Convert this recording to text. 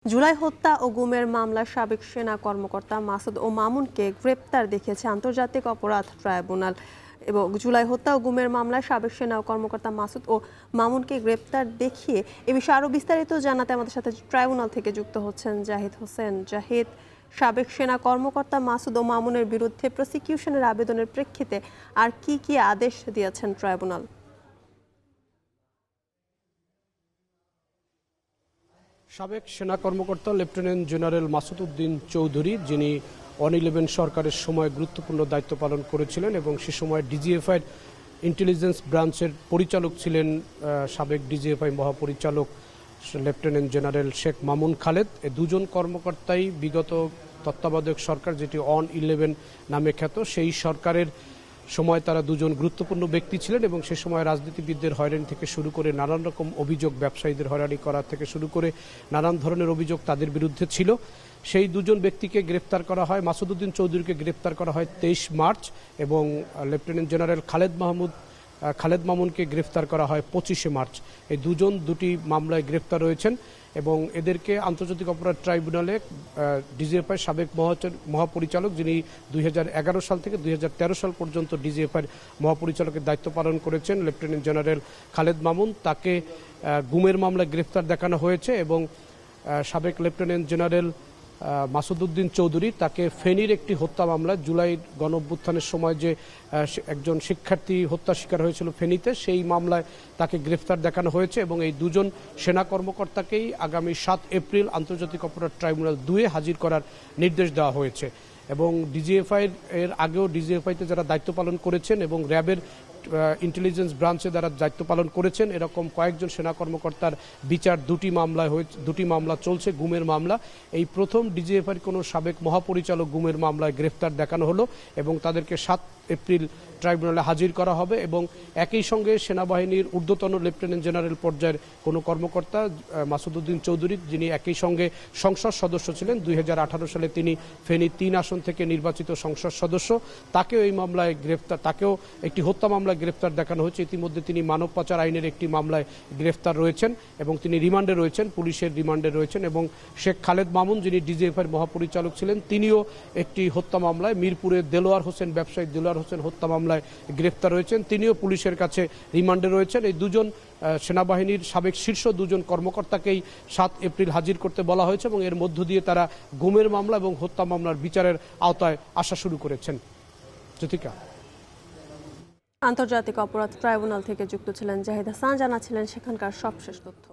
জুলাই হত্যা ও গুমের মামলার সাবেক সেনা কর্মকর্তা মাসুদ ও মামুনকে গ্রেপ্তার দেখিয়েছে আন্তর্জাতিক অপরাধ ট্রাইব্যুনাল। এবং জুলাই হত্যা ও গুমের মামলায় সাবেক সেনা কর্মকর্তা মাসুদ ও মামুনকে গ্রেপ্তার দেখিয়ে এ বিষয়ে আরও বিস্তারিত জানাতে আমাদের সাথে ট্রাইব্যুনাল থেকে যুক্ত হচ্ছেন জাহিদ হোসেন। জাহিদ, সাবেক সেনা কর্মকর্তা মাসুদ ও মামুনের বিরুদ্ধে প্রসিকিউশনের আবেদনের প্রেক্ষিতে আর কি কি আদেশ দিয়েছেন ট্রাইব্যুনাল? সাবেক সেনা কর্মকর্তা লেফটেন্যান্ট জেনারেল মাসুদ উদ্দিন চৌধুরী, যিনি 111 সরকারের সময় গুরুত্বপূর্ণ দায়িত্ব পালন করেছিলেন এবং সে সময় ডিজিএফআই ইন্টেলিজেন্স ব্রাঞ্চের পরিচালক ছিলেন সাবেক ডিজিএফআই মহাপরিচালক লেফটেন্যান্ট জেনারেল শেখ মামুন খালেদ। এই দুজন কর্মকর্তাই বিগত তত্ত্বাবধায়ক সরকার, যেটি 111 নামে খ্যাত, সেই সরকারের সময় তারা দুজন গুরুত্বপূর্ণ ব্যক্তি ছিলেন এবং সে সময় রাজনীতিবিদদের হয়রানি থেকে শুরু করে নানান রকম অভিযোগ, ব্যবসায়ীদের হয়রানি করা থেকে শুরু করে নানান ধরনের অভিযোগ তাদের বিরুদ্ধে ছিল। সেই দুজন ব্যক্তিকে গ্রেফতার করা হয়, মাসুদ উদ্দিন চৌধুরীকে গ্রেফতার করা হয় 23 মার্চ এবং লেফটেন্যান্ট জেনারেল খালেদ মামুনকে গ্রেফতার করা হয় 25 মার্চ। এই দুজন দুটি মামলায় গ্রেফতার রয়েছেন এবং এদেরকে আন্তর্জাতিক অপরাধ ট্রাইব্যুনালে ডিজিএফআই সাবেক মহাপরিচালক, যিনি 2011 সাল থেকে 2013 সাল পর্যন্ত ডিজিএফআই মহাপরিচালকের দায়িত্ব পালন করেছেন, লেফটেন্যান্ট জেনারেল খালেদ মামুন, তাকে গুমের মামলায় গ্রেফতার দেখানো হয়েছে এবং সাবেক লেফটেন্যান্ট জেনারেল মাসুদ উদ্দিন চৌধুরী, তাকে ফেনীর একটি হত্যা মামলা, জুলাই গণঅভ্যুত্থানের সময় যে একজন শিক্ষার্থী হত্যা শিকার হয়েছিল ফেনীতে, সেই মামলায় তাকে গ্রেফতার দেখানো হয়েছে এবং এই দুজন সেনা কর্মকর্তাকেই আগামী 7 এপ্রিল আন্তর্জাতিক অপরাধ ট্রাইব্যুনাল 2-এ হাজির করার নির্দেশ দেওয়া হয়েছে। এবং ডিজিএফআই এর আগেও ডিজিএফআইতে যারা দায়িত্ব পালন করেছেন এবং র্যাবের ইন্টেলিজেন্স ব্রাঞ্চে যারা দায়িত্ব পালন করেছেন, এরকম কয়েকজন সেনা কর্মকর্তার বিচার দুটি মামলা চলছে, গুমের মামলা। এই প্রথম ডিজিএফআইয়ের কোনো সাবেক মহাপরিচালক গুমের মামলায় গ্রেফতার দেখানো হলো এবং তাদেরকে 7 এপ্রিল ট্রাইব্যুনালে হাজির করা হবে এবং একই সঙ্গে সেনাবাহিনীর ঊর্ধ্বতন লেফটেন্যান্ট জেনারেল পর্যায়ের কোনো কর্মকর্তা মাসুদ উদ্দিন চৌধুরী, যিনি একই সঙ্গে সংসদ সদস্য ছিলেন, 2018 সালে তিনি ফেনী 3 আসন থেকে নির্বাচিত সংসদ সদস্য, তাকেও এই মামলায় তাকেও একটি হত্যা মামলায় গ্রেফতার দেখানো হয়েছে। ইতিমধ্যে তিনি মানব পাচার আইনের একটি মামলায় গ্রেফতার রয়েছেন এবং তিনি রিমান্ডে রয়েছেন, পুলিশের রিমান্ডে রয়েছেন। এবং শেখ খালেদ মামুন, যিনি ডিজিএফআইয়ের মহাপরিচালক ছিলেন, তিনিও একটি হত্যা মামলায়, মিরপুরের দেলোয়ার হোসেন, ব্যবসায়ী দেলোয়ার হোসেন হত্যা মামলায় গ্রেফতার রয়েছেন, তিনিও পুলিশের কাছে রিমান্ডে রয়েছেন। এই দুজন সেনাবাহিনীর সাবেক শীর্ষ দুজন কর্মকর্তাকেই 7 এপ্রিল হাজির করতে বলা হয়েছে এবং এর মধ্য দিয়ে তারা গুমের মামলা এবং হত্যা মামলার বিচারের আওতায় আসা শুরু করেছেন। জ্যোতিকা। আন্তর্জাতিক অপরাধ ট্রাইব্যুনাল থেকে যুক্ত ছিলেন জাহিদ হাসান, জানাচ্ছিলেন সেখানকার সবশেষ তথ্য।